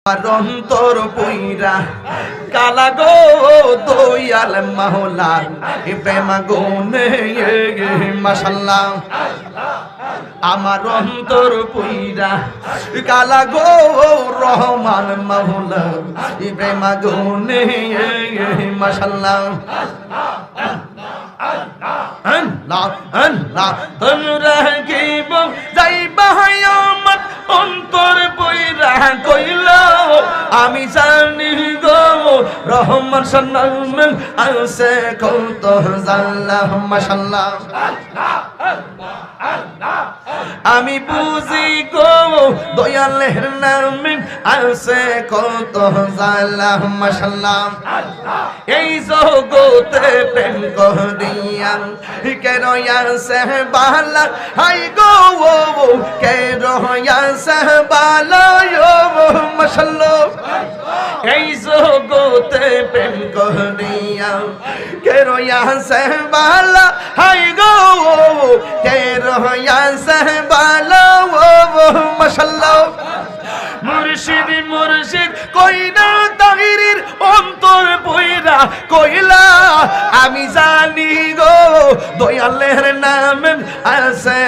অন্তর পইরা কালা গো দয়াল মাওলা প্রেম গুনে মাশাআল্লাহ আমার অন্তর পইরা কালা গো রহমান মাওলা প্রেম গুনে মাশাআল্লাহ আল্লাহ আল্লাহ তোমরা কি যাইবা আমার অন্তর পইরা কইলা আমি জানি গো রহমান সাল্লাম আছে কত জাল্লাহ মাশাআল্লাহ আমি বুঝি গো দয়ালের নামে আছে কত জাল্লাহ মাশাআল্লাহ এই জগতে প্রেম করিয়া কেন আছে বালা হাই গো কেন আছে বালা মাশাআল্লাহ এই জগতে প্রেম করিয়া কেন আছে বালা হাই গো কেন আছে বালা মাশাআল্লাহ মুর্শিদ মুর্শিদ কইনা তাহিরির অন্তর পয়রা কইলা আমি জানি গো দয়ালের নামে আছে